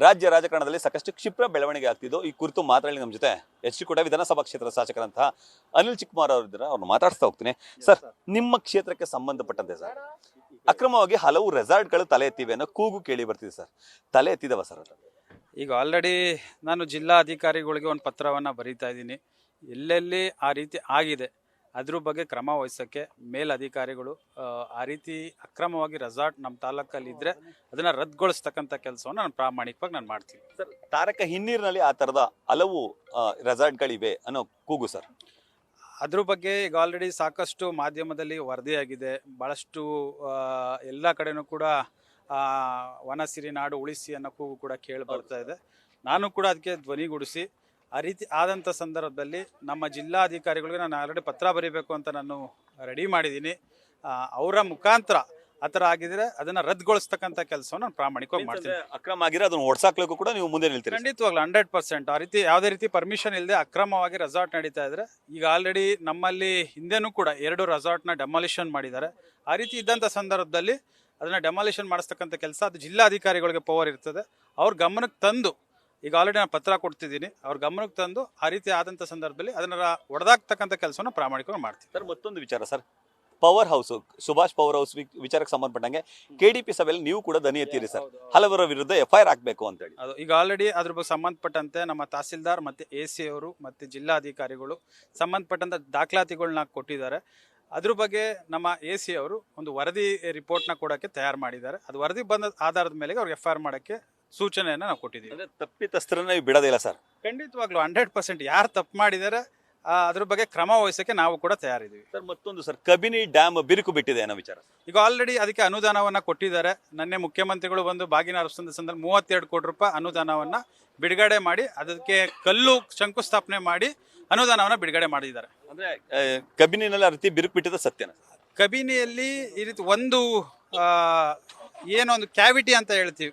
ರಾಜ್ಯ ರಾಜಕಾರಣದಲ್ಲಿ ಸಾಕಷ್ಟು ಕ್ಷಿಪ್ರ ಬೆಳವಣಿಗೆ ಆಗ್ತಿದ್ದು ಈ ಕುರಿತು ಮಾತಾಡಲಿ ನಮ್ಮ ಜೊತೆ ಎಚ್ ಡಿ ಕೋಟೆ ವಿಧಾನಸಭಾ ಕ್ಷೇತ್ರದ ಶಾಸಕರಂತಹ ಅನಿಲ್ ಚಿಕ್ಕಮಾರ್ ಅವರಿದ್ದಾರೆ. ಅವ್ರನ್ನ ಮಾತಾಡ್ಸ್ತಾ ಹೋಗ್ತೀನಿ. ಸರ್, ನಿಮ್ಮ ಕ್ಷೇತ್ರಕ್ಕೆ ಸಂಬಂಧಪಟ್ಟಂತೆ ಸರ್ ಅಕ್ರಮವಾಗಿ ಹಲವು ರೆಸಾರ್ಟ್ಗಳು ತಲೆ ಎತ್ತಿವೆ ಅನ್ನೋ ಕೂಗು ಕೇಳಿ ಬರ್ತಿದೆ ಸರ್. ತಲೆ ಎತ್ತಿದವ ಸರ್? ಈಗ ಆಲ್ರೆಡಿ ನಾನು ಜಿಲ್ಲಾ ಅಧಿಕಾರಿಗಳಿಗೆ ಒಂದು ಪತ್ರವನ್ನು ಬರೀತಾ ಇದ್ದೀನಿ. ಎಲ್ಲೆಲ್ಲಿ ಆ ರೀತಿ ಆಗಿದೆ ಅದ್ರ ಬಗ್ಗೆ ಕ್ರಮ ವಹಿಸೋಕ್ಕೆ ಮೇಲಧಿಕಾರಿಗಳು ಆ ರೀತಿ ಅಕ್ರಮವಾಗಿ ರೆಸಾರ್ಟ್ ನಮ್ಮ ತಾಲೂಕಲ್ಲಿ ಇದ್ದರೆ ಅದನ್ನು ರದ್ದುಗೊಳಿಸ್ತಕ್ಕಂಥ ಕೆಲಸವನ್ನು ನಾನು ಪ್ರಾಮಾಣಿಕವಾಗಿ ನಾನು ಮಾಡ್ತೀನಿ ಸರ್. ತಾರಕ ಹಿನ್ನೀರಿನಲ್ಲಿ ಆ ಥರದ ಹಲವು ರೆಸಾರ್ಟ್ಗಳಿವೆ ಅನ್ನೋ ಕೂಗು ಸರ್. ಅದ್ರ ಬಗ್ಗೆ ಈಗ ಆಲ್ರೆಡಿ ಸಾಕಷ್ಟು ಮಾಧ್ಯಮದಲ್ಲಿ ವರದಿಯಾಗಿದೆ. ಭಾಳಷ್ಟು ಎಲ್ಲ ಕಡೆನೂ ಕೂಡ ವನಸಿರಿ ನಾಡು ಉಳಿಸಿ ಅನ್ನೋ ಕೂಗು ಕೂಡ ಕೇಳಿ ಬರ್ತಾ ಇದೆ. ನಾನು ಕೂಡ ಅದಕ್ಕೆ ಧ್ವನಿಗೂಡಿಸಿ ಆ ರೀತಿ ಆದಂಥ ಸಂದರ್ಭದಲ್ಲಿ ನಮ್ಮ ಜಿಲ್ಲಾಧಿಕಾರಿಗಳಿಗೆ ನಾನು ಆಲ್ರೆಡಿ ಪತ್ರ ಬರೀಬೇಕು ಅಂತ ನಾನು ರೆಡಿ ಮಾಡಿದ್ದೀನಿ. ಅವರ ಮುಖಾಂತರ ಆ ಥರ ಆಗಿದ್ರೆ ಅದನ್ನು ರದ್ದುಗೊಳಿಸ್ತಕ್ಕಂಥ ಕೆಲಸವನ್ನು ನಾನು ಪ್ರಾಮಾಣಿಕವಾಗಿ ಮಾಡ್ತೀನಿ. ಅಕ್ರಮ ಆಗಿರೋ ಅದನ್ನು ಓಡಿಸಾಕ್ಲಿಕ್ಕೂ ಕೂಡ ನೀವು ಮುಂದೆ ನಿಲ್ತೀರಿ? ಖಂಡಿತವಾಗ್ಲೂ 100%. ಆ ರೀತಿ ಯಾವುದೇ ರೀತಿ ಪರ್ಮಿಷನ್ ಇಲ್ಲದೆ ಅಕ್ರಮವಾಗಿ ರೆಸಾರ್ಟ್ ನಡೀತಾ ಇದ್ರೆ, ಈಗ ಆಲ್ರೆಡಿ ನಮ್ಮಲ್ಲಿ ಹಿಂದೆನೂ ಕೂಡ 2 ರೆಸಾರ್ಟ್ನ ಡೆಮಾಲಿಷನ್ ಮಾಡಿದ್ದಾರೆ. ಆ ರೀತಿ ಇದ್ದಂಥ ಸಂದರ್ಭದಲ್ಲಿ ಅದನ್ನು ಡೆಮಾಲಿಷನ್ ಮಾಡಿಸ್ತಕ್ಕಂಥ ಕೆಲಸ ಅದು ಜಿಲ್ಲಾಧಿಕಾರಿಗಳಿಗೆ ಪವರ್ ಇರ್ತದೆ. ಅವ್ರ ಗಮನಕ್ಕೆ ತಂದು, ಈಗ ಆಲ್ರೆಡಿ ನಾನು ಪತ್ರ ಕೊಡ್ತಿದ್ದೀನಿ, ಅವ್ರ ಗಮನಕ್ಕೆ ತಂದು ಆ ರೀತಿ ಆದಂಥ ಸಂದರ್ಭದಲ್ಲಿ ಅದನ್ನ ಹೊಡೆದಾಕ್ತಕ್ಕಂಥ ಕೆಲಸವನ್ನು ಪ್ರಾಮಾಣಿಕವಾಗಿ ಮಾಡ್ತೀನಿ. ಸರ್, ಮತ್ತೊಂದು ವಿಚಾರ sir, power house Subhash power house ವಿಚಾರಕ್ಕೆ ಸಂಬಂಧಪಟ್ಟಂಗೆ KDP ಸಭೆಯಲ್ಲಿ ನೀವು ಕೂಡ ದನಿ ಎತ್ತೀರಿ ಸರ್, ಹಲವರ ವಿರುದ್ಧ FIR ಹಾಕಬೇಕು ಅಂತ ಹೇಳಿ. ಅದು ಈಗ ಆಲ್ರೆಡಿ ಅದ್ರ ಬಗ್ಗೆ ಸಂಬಂಧಪಟ್ಟಂತೆ ನಮ್ಮ ತಹಸೀಲ್ದಾರ್ ಮತ್ತು AC ಅವರು ಮತ್ತು ಜಿಲ್ಲಾಧಿಕಾರಿಗಳು ಸಂಬಂಧಪಟ್ಟಂಥ ದಾಖಲಾತಿಗಳನ್ನ ಕೊಟ್ಟಿದ್ದಾರೆ. ಅದ್ರ ಬಗ್ಗೆ ನಮ್ಮ AC ಅವರು ಒಂದು ವರದಿ ರಿಪೋರ್ಟ್ನ ಕೊಡೋಕ್ಕೆ ತಯಾರು ಮಾಡಿದ್ದಾರೆ. ಅದು ವರದಿ ಬಂದ ಆಧಾರದ ಮೇಲೆ ಅವ್ರಿಗೆ FIR ಮಾಡೋಕ್ಕೆ ಸೂಚನೆಯನ್ನು ನಾವು ಕೊಟ್ಟಿದ್ದೀವಿ. ತಪ್ಪಿತಸ್ಥರನ್ನ ನೀವು ಬಿಡೋದಿಲ್ಲ ಸರ್? ಖಂಡಿತವಾಗ್ಲೂ 100%. ಯಾರು ತಪ್ಪು ಮಾಡಿದ್ದಾರೆ ಅದ್ರ ಬಗ್ಗೆ ಕ್ರಮ ವಹಿಸೋಕ್ಕೆ ನಾವು ಕೂಡ ತಯಾರಿದ್ದೀವಿ ಸರ್. ಮತ್ತೊಂದು ಸರ್, ಕಬಿನಿ ಡ್ಯಾಮ್ ಬಿರುಕು ಬಿಟ್ಟಿದೆ ಅನ್ನೋ ವಿಚಾರ. ಈಗ ಆಲ್ರೆಡಿ ಅದಕ್ಕೆ ಅನುದಾನವನ್ನು ಕೊಟ್ಟಿದ್ದಾರೆ. ನನ್ನೆ ಮುಖ್ಯಮಂತ್ರಿಗಳು ಬಂದು ಬಾಗಿನ ಅರ್ಪಿಸಿದ ಸಂದರ್ಭ 32 ಕೋಟಿ ರೂಪಾಯಿ ಅನುದಾನವನ್ನು ಬಿಡುಗಡೆ ಮಾಡಿ ಅದಕ್ಕೆ ಕಲ್ಲು ಶಂಕುಸ್ಥಾಪನೆ ಮಾಡಿ ಅನುದಾನವನ್ನು ಬಿಡುಗಡೆ ಮಾಡಿದ್ದಾರೆ. ಅಂದ್ರೆ ಕಬಿನಿನಲ್ಲಿ ಆ ರೀತಿ ಬಿರುಕು ಬಿಟ್ಟಿದೆ ಸತ್ಯನ? ಕಬಿನಿಯಲ್ಲಿ ಈ ರೀತಿ ಒಂದು ಏನೋ ಒಂದು ಕ್ಯಾವಿಟಿ ಅಂತ ಹೇಳ್ತೀವಿ,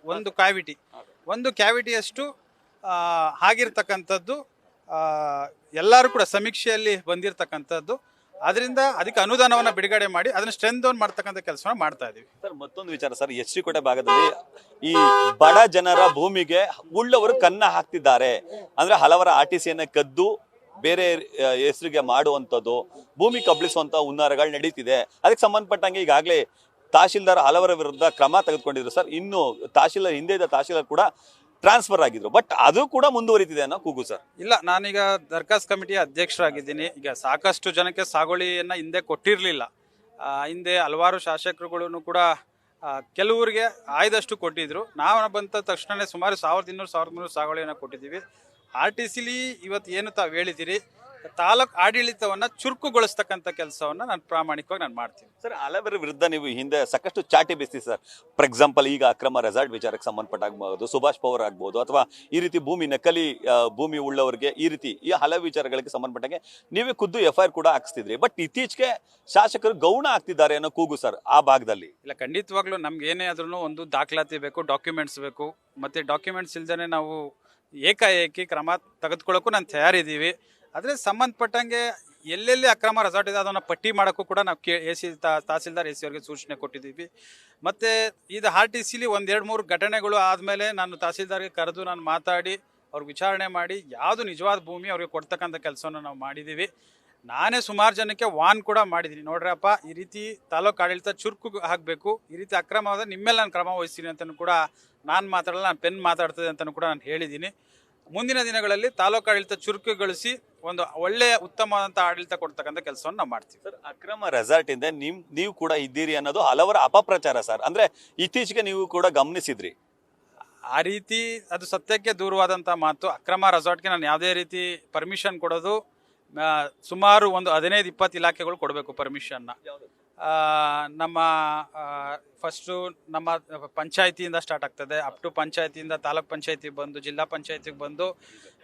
ಒಂದು ಕ್ಯಾವಿಟಿಯಷ್ಟು ಆಗಿರ್ತಕ್ಕಂಥದ್ದು ಎಲ್ಲರೂ ಕೂಡ ಸಮೀಕ್ಷೆಯಲ್ಲಿ ಬಂದಿರತಕ್ಕಂಥದ್ದು. ಅದರಿಂದ ಅದಕ್ಕೆ ಅನುದಾನವನ್ನು ಬಿಡುಗಡೆ ಮಾಡಿ ಅದನ್ನ ಸ್ಟ್ರೆಂತ್ ಡೌನ್ ಮಾಡ್ತಕ್ಕಂಥ ಕೆಲಸವನ್ನು ಮಾಡ್ತಾ ಇದೀವಿ. ಸರ್, ಮತ್ತೊಂದು ವಿಚಾರ ಸರ್, ಎಚ್ ಡಿ ಕೋಟೆ ಭಾಗದಲ್ಲಿ ಈ ಬಡ ಜನರ ಭೂಮಿಗೆ ಉಳ್ಳವರು ಕನ್ನ ಹಾಕ್ತಿದ್ದಾರೆ. ಅಂದ್ರೆ ಹಲವರ RTCಯನ್ನ ಕದ್ದು ಬೇರೆ ಹೆಸರಿಗೆ ಮಾಡುವಂಥದ್ದು, ಭೂಮಿ ಕಬಳಿಸುವಂತ ಹುನ್ನಾರಗಳು ನಡೀತಿದೆ. ಅದಕ್ಕೆ ಸಂಬಂಧಪಟ್ಟಂಗೆ ಈಗಾಗಲೇ ತಹಶೀಲ್ದಾರ್ ಹಲವರ ವಿರುದ್ಧ ಕ್ರಮ ತೆಗೆದುಕೊಂಡಿದ್ರು ಸರ್. ಇನ್ನು ತಹಶೀಲ್ದಾರ್ ಹಿಂದೆ ಇದ್ದ ತಹಶೀಲ್ದಾರ್ ಕೂಡ ಟ್ರಾನ್ಸ್ಫರ್ ಆಗಿದ್ರು, ಬಟ್ ಅದು ಕೂಡ ಮುಂದುವರಿತಿದೆ ಅನ್ನೋ ಕೂಗು ಸರ್. ಇಲ್ಲ, ನಾನೀಗ ದರ್ಖಾಸ್ ಕಮಿಟಿಯ ಅಧ್ಯಕ್ಷರಾಗಿದ್ದೀನಿ. ಈಗ ಸಾಕಷ್ಟು ಜನಕ್ಕೆ ಸಾಗುವಳಿಯನ್ನ ಹಿಂದೆ ಕೊಟ್ಟಿರಲಿಲ್ಲ. ಹಿಂದೆ ಹಲವಾರು ಶಾಸಕರುಗಳನ್ನು ಕೂಡ ಕೆಲವರಿಗೆ ಆಯ್ದಷ್ಟು ಕೊಟ್ಟಿದ್ರು. ನಾವು ಬಂದ ತಕ್ಷಣ ಸುಮಾರು 1200-1300 ಸಾಗುವಳಿಯನ್ನು ಕೊಟ್ಟಿದ್ದೀವಿ. RTCಲಿ ಇವತ್ತು ಏನು ತಾವು ಹೇಳಿದ್ದೀರಿ, ತಾಲೂಕು ಆಡಳಿತವನ್ನು ಚುರುಕುಗೊಳಿಸ್ತಕ್ಕಂಥ ಕೆಲಸವನ್ನು ನಾನು ಪ್ರಾಮಾಣಿಕವಾಗಿ ನಾನು ಮಾಡ್ತೀನಿ ಸರ್. ಹಲವರ ವಿರುದ್ಧ ನೀವು ಹಿಂದೆ ಸಾಕಷ್ಟು ಚಾಟಿ ಬೀಸ್ತೀವಿ ಸರ್. ಫಾರ್ ಎಕ್ಸಾಂಪಲ್, ಈಗ ಅಕ್ರಮ ರೆಸಾರ್ಟ್ ವಿಚಾರಕ್ಕೆ ಸಂಬಂಧಪಟ್ಟಾಗಬಹುದು, ಸುಭಾಷ್ ಪವರ್ ಆಗ್ಬೋದು, ಅಥವಾ ಈ ರೀತಿ ಭೂಮಿ ನಕಲಿ ಭೂಮಿ ಉಳ್ಳವರಿಗೆ ಈ ಹಲವು ವಿಚಾರಗಳಿಗೆ ಸಂಬಂಧಪಟ್ಟಂಗೆ ನೀವೇ ಖುದ್ದು FIR ಕೂಡ ಹಾಕಿಸ್ತಿದ್ರಿ. ಬಟ್ ಇತ್ತೀಚೆಗೆ ಶಾಸಕರು ಗೌಣ ಆಗ್ತಿದ್ದಾರೆ ಅನ್ನೋ ಕೂಗು ಸರ್ ಆ ಭಾಗದಲ್ಲಿ. ಇಲ್ಲ, ಖಂಡಿತವಾಗ್ಲೂ ನಮ್ಗೆ ಏನೇ ಆದ್ರೂ ಒಂದು ದಾಖಲಾತಿ ಬೇಕು, ಡಾಕ್ಯುಮೆಂಟ್ಸ್ ಬೇಕು. ಮತ್ತೆ ಡಾಕ್ಯುಮೆಂಟ್ಸ್ ಇಲ್ದೇ ನಾವು ಏಕಾಏಕಿ ಕ್ರಮ ತೆಗೆದುಕೊಳ್ಳೋಕ್ಕೂ ನಾನು ತಯಾರಿದ್ದೀವಿ. ಆದರೆ ಸಂಬಂಧಪಟ್ಟಂಗೆ ಎಲ್ಲೆಲ್ಲಿ ಅಕ್ರಮ ರೆಸಾರ್ಟ್ ಇದೆ ಅದನ್ನು ಪಟ್ಟಿ ಮಾಡೋಕ್ಕೂ ಕೂಡ ನಾವು ತಹಸೀಲ್ದಾರ್ AC ಅವರಿಗೆ ಸೂಚನೆ ಕೊಟ್ಟಿದ್ದೀವಿ. ಮತ್ತು ಇದು RTCಲಿ 1-2-3 ಘಟನೆಗಳು ಆದಮೇಲೆ ನಾನು ತಹಸೀಲ್ದಾರ್ಗೆ ಕರೆದು ನಾನು ಮಾತಾಡಿ ಅವ್ರಿಗೆ ವಿಚಾರಣೆ ಮಾಡಿ ಯಾವುದು ನಿಜವಾದ ಭೂಮಿ ಅವ್ರಿಗೆ ಕೊಡ್ತಕ್ಕಂಥ ಕೆಲಸವನ್ನು ನಾವು ಮಾಡಿದ್ದೀವಿ. ನಾನೇ ಸುಮಾರು ಜನಕ್ಕೆ ವಾನ್ ಕೂಡ ಮಾಡಿದ್ದೀನಿ. ನೋಡ್ರಪ್ಪ, ಈ ರೀತಿ ತಾಲೂಕು ಆಡಳಿತ ಚುರುಕು ಆಗಬೇಕು, ಈ ರೀತಿ ಅಕ್ರಮವಾದ ನಿಮ್ಮೆಲ್ಲ ನಾನು ಕ್ರಮ ವಹಿಸ್ತೀನಿ ಅಂತಲೂ ಕೂಡ ನಾನು ಮಾತಾಡಲ್ಲ, ನಾನು ಪೆನ್ ಮಾತಾಡ್ತದೆ ಅಂತಲೂ ಕೂಡ ನಾನು ಹೇಳಿದ್ದೀನಿ. ಮುಂದಿನ ದಿನಗಳಲ್ಲಿ ತಾಲೂಕು ಆಡಳಿತ ಚುರುಕುಗೊಳಿಸಿ ಒಂದು ಒಳ್ಳೆಯ ಉತ್ತಮವಾದಂಥ ಆಡಳಿತ ಕೊಡ್ತಕ್ಕಂಥ ಕೆಲಸವನ್ನು ನಾವು ಮಾಡ್ತೀವಿ ಸರ್. ಅಕ್ರಮ ರೆಸಾರ್ಟ್ ಇಂದ ನೀವು ಕೂಡ ಇದ್ದೀರಿ ಅನ್ನೋದು ಹಲವರ ಅಪಪ್ರಚಾರ ಸರ್. ಅಂದ್ರೆ ಇತ್ತೀಚೆಗೆ ನೀವು ಕೂಡ ಗಮನಿಸಿದ್ರಿ ಆ ರೀತಿ, ಅದು ಸತ್ಯಕ್ಕೆ ದೂರವಾದಂಥ ಮಾತು. ಅಕ್ರಮ ರೆಸಾರ್ಟ್ಗೆ ನಾನು ಯಾವುದೇ ರೀತಿ ಪರ್ಮಿಷನ್ ಕೊಡೋದು ಸುಮಾರು ಒಂದು 15-20 ಇಲಾಖೆಗಳು ಕೊಡಬೇಕು ಪರ್ಮಿಷನ್ನ. ನಮ್ಮ ಫಸ್ಟು ನಮ್ಮ ಪಂಚಾಯತಿಯಿಂದ ಸ್ಟಾರ್ಟ್ ಆಗ್ತದೆ, ಅಪ್ ಟು ಪಂಚಾಯತಿಯಿಂದ ತಾಲೂಕ್ ಪಂಚಾಯತಿಗೆ ಬಂದು, ಜಿಲ್ಲಾ ಪಂಚಾಯತಿಗೆ ಬಂದು,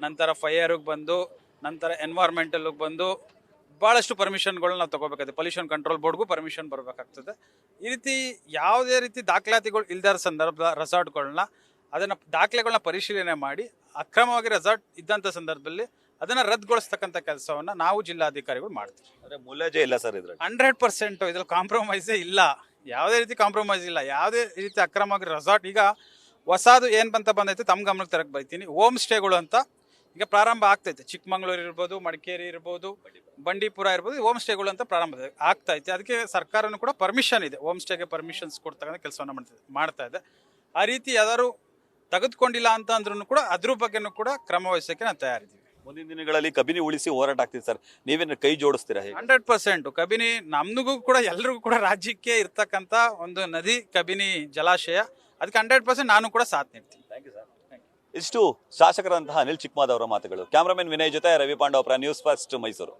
ನಂತರ ಫೈರಿಗೆ ಬಂದು, ನಂತರ ಎನ್ವೈರ್ಮೆಂಟಲ್ಗೆ ಬಂದು ಭಾಳಷ್ಟು ಪರ್ಮಿಷನ್ಗಳನ್ನ ನಾವು ತೊಗೋಬೇಕಾಗ್ತದೆ. ಪೊಲ್ಯೂಷನ್ ಕಂಟ್ರೋಲ್ ಬೋರ್ಡ್ಗೂ ಪರ್ಮಿಷನ್ ಬರಬೇಕಾಗ್ತದೆ. ಈ ರೀತಿ ಯಾವುದೇ ರೀತಿ ದಾಖಲಾತಿಗಳು ಇಲ್ದಾರ ಸಂದರ್ಭದ ರೆಸಾರ್ಟ್ಗಳನ್ನ ಅದನ್ನು ದಾಖಲೆಗಳನ್ನ ಪರಿಶೀಲನೆ ಮಾಡಿ ಅಕ್ರಮವಾಗಿ ರೆಸಾರ್ಟ್ ಇದ್ದಂಥ ಸಂದರ್ಭದಲ್ಲಿ ಅದನ್ನು ರದ್ದುಗೊಳಿಸ್ತಕ್ಕಂಥ ಕೆಲಸವನ್ನು ನಾವು ಜಿಲ್ಲಾಧಿಕಾರಿಗಳು ಮಾಡ್ತೀವಿ. ಅಂದರೆ ಮುಲಾಜೆ ಇಲ್ಲ ಸರ್ ಇದ್ರಲ್ಲಿ? 100% ಇದ್ರಲ್ಲಿ ಕಾಂಪ್ರಮೈಸೇ ಇಲ್ಲ, ಯಾವುದೇ ರೀತಿ ಕಾಂಪ್ರಮೈಸ್ ಇಲ್ಲ. ಯಾವುದೇ ರೀತಿ ಅಕ್ರಮವಾಗಿ ರೆಸಾರ್ಟ್ ಈಗ ಹೊಸದು ಏನು ಬಂದೈತೆ ತಮ್ಮ ಗಮನಕ್ಕೆ ತರಕ್ಕೆ ಬೈತೀನಿ. ಹೋಮ್ ಸ್ಟೇಗಳು ಅಂತ ಈಗ ಪ್ರಾರಂಭ ಆಗ್ತೈತೆ. ಚಿಕ್ಕಮಂಗ್ಳೂರು ಇರ್ಬೋದು, ಮಡಿಕೇರಿ ಇರ್ಬೋದು, ಬಂಡೀಪುರ ಇರ್ಬೋದು, ಹೋಮ್ ಸ್ಟೇಗಳು ಅಂತ ಪ್ರಾರಂಭ ಆಗ್ತೈತೆ. ಅದಕ್ಕೆ ಸರ್ಕಾರನೂ ಕೂಡ ಪರ್ಮಿಷನ್ ಇದೆ, ಹೋಮ್ ಸ್ಟೇಗೆ ಪರ್ಮಿಷನ್ಸ್ ಕೊಡ್ತಕ್ಕಂಥ ಕೆಲಸವನ್ನು ಮಾಡ್ತಾ ಇದೆ. ಆ ರೀತಿ ಯಾವ್ದಾದ್ರು ತೆಗೆದುಕೊಂಡಿಲ್ಲ ಅಂತ ಅಂದ್ರೂ ಕೂಡ ಅದ್ರ ಬಗ್ಗೆನೂ ಕೂಡ ಕ್ರಮ ವಹಿಸೋಕ್ಕೆ ನಾವು ತಯಾರಿದ್ದೀವಿ. ಮುಂದಿನ ದಿನಗಳಲ್ಲಿ ಕಬಿನಿ ಉಳಿಸಿ ಹೋರಾಟ ಆಗ್ತಿದೆ ಸರ್, ನೀವೇನು ಕೈ ಜೋಡಿಸ್ತೀರಾ? 100% ಕಬಿನಿ ನಮ್ಗೂ ಕೂಡ ಎಲ್ರಿಗೂ ಕೂಡ ರಾಜ್ಯಕ್ಕೆ ಇರ್ತಕ್ಕಂಥ ಒಂದು ನದಿ ಕಬಿನಿ ಜಲಾಶಯ. ಅದಕ್ಕೆ 100% ನಾನು ಕೂಡ ಸಾಥ್ ನೀಡ್ತೀನಿ. ಇಷ್ಟು ಶಾಸಕರಂತಹ ಅನಿಲ್ ಚಿಕ್ಕಮಾದ್ ಅವರ ಮಾತುಗಳು. ಕ್ಯಾಮರಾಮನ್ ವಿನಯ್ ಜೊತೆ ರವಿ ಪಾಂಡವಪುರ, ನ್ಯೂಸ್ ಫಸ್ಟ್ ಮೈಸೂರು.